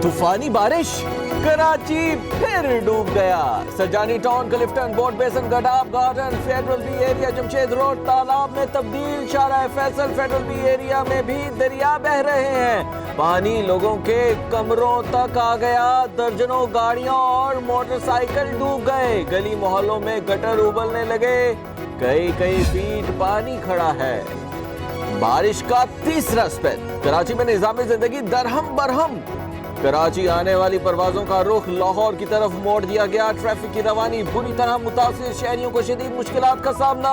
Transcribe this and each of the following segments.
तूफानी बारिश, कराची फिर डूब गया। सजानी टाउन, क्लिफ्टन, बोट बेसन, गडाब garden, federal B area, Jamshed road तालाब में तब्दील। शारा फैसल, फेडरल बी एरिया में भी दरिया बह रहे हैं। पानी लोगों के कमरों तक आ गया। दर्जनों गाड़ियां और मोटरसाइकिल डूब गए। गली मोहल्लों में गटर उबलने लगे। कई फीट पानी खड़ा है। बारिश का तीसरा स्पेल, कराची में निज़ाम जिंदगी दरहम बरहम। कराची आने वाली परवाजों का रुख लाहौर की तरफ मोड़ दिया गया। ट्रैफिक की रवानी बुरी तरह मुतासिर, शहरियों को शदीद मुश्किलात का सामना।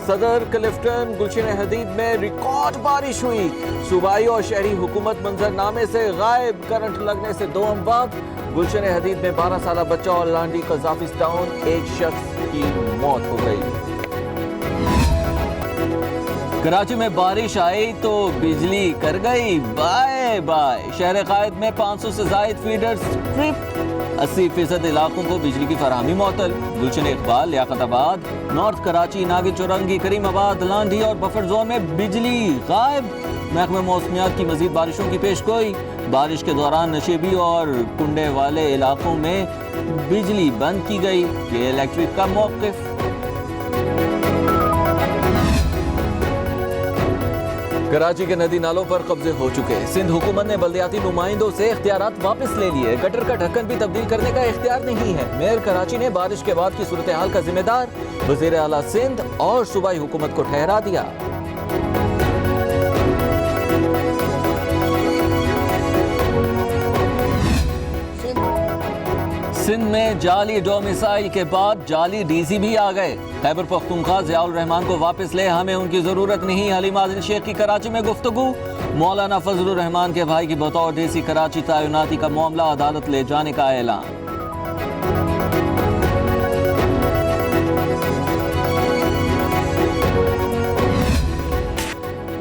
सदर, क्लिफ्टन, गुलशन हदीद में रिकॉर्ड बारिश हुई। सूबाई और शहरी हुकूमत मंजरनामे से गायब। करंट लगने से 2 अमवात। गुलशन हदीद में 12 साल बच्चा और लांडी कजाफिस टाउन, एक शख्स की मौत हो गई। कराची में बारिश आई तो बिजली कर गई बाय बाय। शहर कायद में 500 से जायद फीडर स्ट्रिप, 80% इलाकों को बिजली की फराहमी मुअत्तल। गुलशन इकबाल, लियाकताबाद, नॉर्थ कराची, नागिन चौरंगी, करीमाबाद, लांडी और बफर जोन में बिजली गायब। महकमे मौसमियात की मजीद बारिशों की पेशगोई। बारिश के दौरान नशेबी और कुंडे वाले इलाकों में बिजली बंद की गई। ये इलेक्ट्रिक का मौक़िफ़। कराची के नदी नालों पर कब्जे हो चुके। सिंध हुकूमत ने बल्दियाती नुमाइंदों से इख्तियारात वापस ले लिए। गटर का ढक्कन भी तब्दील करने का इख्तियार नहीं है। मेयर कराची ने बारिश के बाद की सूरत हाल का जिम्मेदार वज़ीर आला सिंध और सूबाई हुकूमत को ठहरा दिया। सिंध में जाली डोमिसाइल के बाद जाली डीसी भी आ गए। खैबर पख्तूनख्वा ज़ियाउर रहमान को वापस ले, हमें उनकी जरूरत नहीं। हलीम आदिल शेख की कराची में गुफ्तगू। मौलाना फजलुर रहमान के भाई की बतौर डीसी कराची तैनाती का मामला अदालत ले जाने का ऐलान।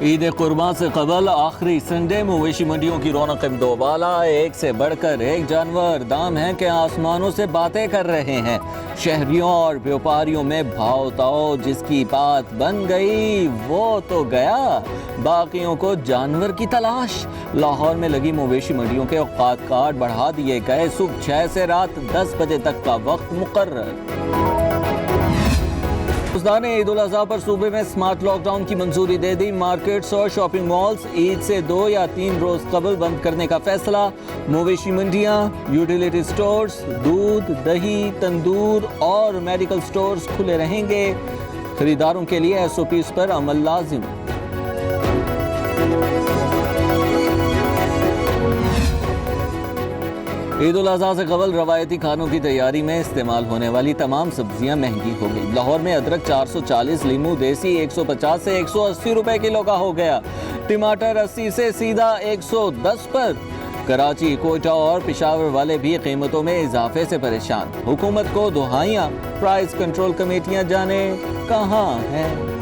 ईद कुर्बान से कबल आखिरी संडे मवेशी मंडियों की रौनक दोबाला। एक से बढ़कर एक जानवर दाम है कि आसमानों से बातें कर रहे हैं। शहरियों और व्यापारियों में भाव ताओ जिसकी बात बन गई वो तो गया, बाकियों को जानवर की तलाश। लाहौर में लगी मवेशी मंडियों के औकात काट बढ़ा दिए गए। सुबह 6 से रात 10 बजे तक का वक्त मुकर्रर। ने ईद उल अज़हा पर सूबे में स्मार्ट लॉकडाउन की मंजूरी दे दी। मार्केट्स और शॉपिंग मॉल्स ईद से 2 या 3 रोज कबल बंद करने का फैसला। मवेशी मंडियां, यूटिलिटी स्टोर्स, दूध, दही, तंदूर और मेडिकल स्टोर्स खुले रहेंगे। खरीदारों के लिए SOPs पर अमल लाजिम। ईद उल अज़हा से कबल रवायती खानों की तैयारी में इस्तेमाल होने वाली तमाम सब्जियां महंगी हो गई। लाहौर में अदरक 440, लीमू देसी 150 से 180 रुपए किलो का हो गया। टमाटर 80 से सीधा 110 पर। कराची, कोयटा और पेशावर वाले भी कीमतों में इजाफे से परेशान। हुकूमत को दुहाइयां, प्राइस कंट्रोल कमेटियां जाने कहां हैं।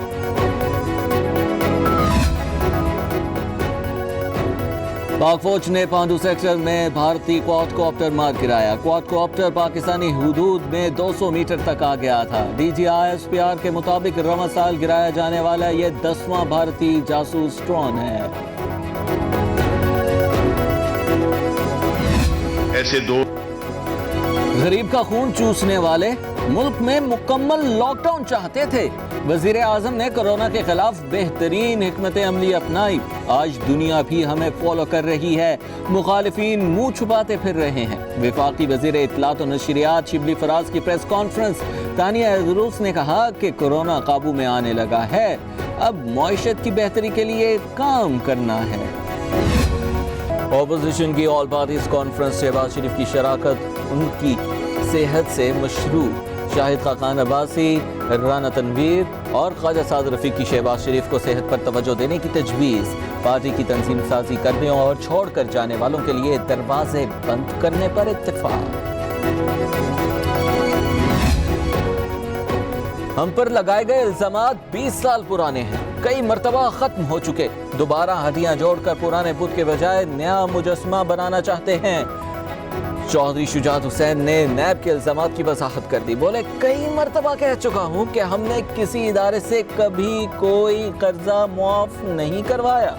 पाक फौज ने पांडू सेक्टर में भारतीय क्वाडकॉप्टर मार गिराया। क्वाडकॉप्टर पाकिस्तानी हुदूद में 200 मीटर तक आ गया था। DGISPR के मुताबिक रवा साल गिराया जाने वाला ये 10वां भारतीय जासूस ड्रोन है। ऐसे दो गरीब का खून चूसने वाले मुल्क में मुकम्मल लॉकडाउन चाहते थे। वजीर आजम ने कोरोना के खिलाफ बेहतरीन हिकमत अमली अपनाई। आज दुनिया भी हमें फॉलो कर रही है। मुखालिफिन मुंह छुपाते फिर रहे हैं। वफाकी वजीर इत्तलात और नशरियात शिबली फराज की प्रेस कॉन्फ्रेंस। तानिया अदरूस ने कहा कि कोरोना काबू में आने लगा है, अब मईशत की बेहतरी के लिए काम करना है। ऑपोजिशन की ऑल पार्टीज कॉन्फ्रेंस, शहबाज शरीफ की शराकत उनकी सेहत से मशरू। शाहिद खाकान अब्बासी, राना तनवीर और ख्वाजा साद रफीक की शहबाज शरीफ को सेहत पर तवज्जो देने की तजवीज़। पार्टी की तंजीम साजी करने और छोड़ कर जाने वालों के लिए दरवाजे बंद करने पर इत्तेफाक। हम पर लगाए गए इल्जामात 20 साल पुराने हैं, कई मर्तबा खत्म हो चुके। दोबारा हड्डियां जोड़कर पुराने बुत के बजाय नया मुजस्मा बनाना चाहते हैं। चौधरी शुजात हुसैन ने नैब के इल्जामात की वजाहत कर दी। बोले, कई मर्तबा कह चुका हूं कि हमने किसी इदारे से कभी कोई कर्जा मुआफ नहीं करवाया।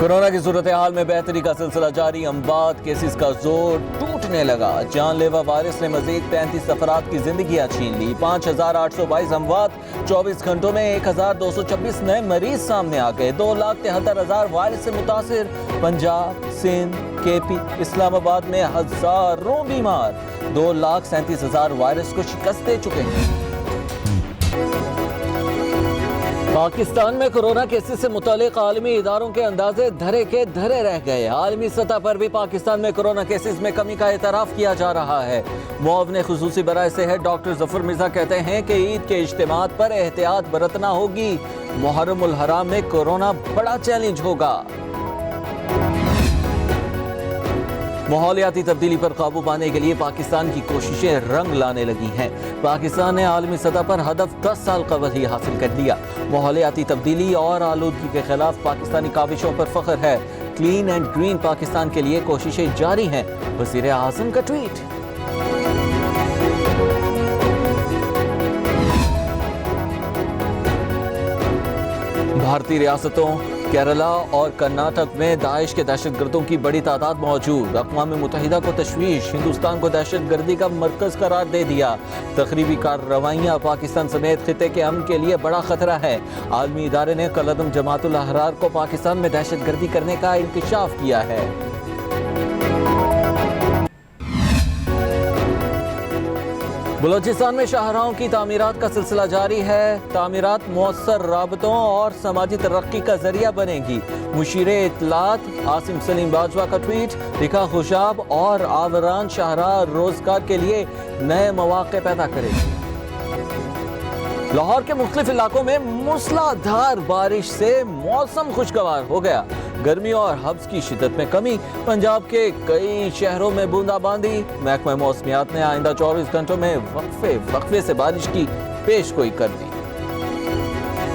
कोरोना की सूरत हाल में बेहतरी का सिलसिला जारी, अमवात केसेस का जोर टूटने लगा। जानलेवा वायरस ने मजीद 35 अफराद की जिंदगियां छीन ली। 5,822 अमवात, 24 घंटों में 1,226 नए मरीज सामने आ गए। 2,73,000 वायरस से मुतासिर। पंजाब, सिंध, केपी, इस्लामाबाद में हजारों बीमार। 2,37,000 वायरस को शिकस्त दे चुके हैं। पाकिस्तान में कोरोना केसेस से मुतालिक आलमी इदारों के अंदाजे धरे के धरे रह गए। आलमी सतह पर भी पाकिस्तान में कोरोना केसेस में कमी का एतराफ़ किया जा रहा है। मुआविन खुसूसी बराए सेहत डॉक्टर जफर मिर्जा कहते हैं कि ईद के इज्तिमात पर एहतियात बरतना होगी। मुहर्रम उल हराम में कोरोना बड़ा चैलेंज होगा। माहौलियाती तब्दीली पर काबू पाने के लिए पाकिस्तान की कोशिशें रंग लाने लगी हैं। पाकिस्तान ने आलमी सतह पर हदफ 10 साल कबल ही हासिल कर लिया। माहौलियाती तब्दीली और आलूदगी के खिलाफ पाकिस्तानी काविशों पर फख्र है। क्लीन एंड ग्रीन पाकिस्तान के लिए कोशिशें जारी हैं। वज़ीर आज़म का ट्वीट। भारतीय रियासतों केरला और कर्नाटक में दाइश के दहशतगर्दों की बड़ी तादाद मौजूद। अक़वाम मुत्तहिदा को तशवीश, हिंदुस्तान को दहशतगर्दी का मरकज़ करार दे दिया। तखरीबी कार्रवाइयाँ पाकिस्तान समेत खिते के अमन के लिए बड़ा खतरा है। आलमी इदारे ने कलअदम जमातुल अहरार को पाकिस्तान में दहशतगर्दी करने का इंकशाफ किया है। बलोचिस्तान में शाहराहों की तामीरात का सिलसिला जारी है। तामीरात मौसर राबतों और समाजी तरक्की का जरिया बनेगी। मुशीरे इत्तलात आसिम सलीम बाजवा का ट्वीट। लिखा, खुशाब और आवरान शाहराह रोजगार के लिए नए मौके पैदा करेगी। लाहौर के मुख्तलिफ इलाकों में मूसलाधार बारिश से मौसम खुशगवार हो गया। गर्मी और हब्स की शिद्दत में कमी। पंजाब के कई शहरों में बूंदाबांदी। महकमा मौसमियात ने आइंदा 24 घंटों में वक्फे से बारिश की पेशगोई कर दी।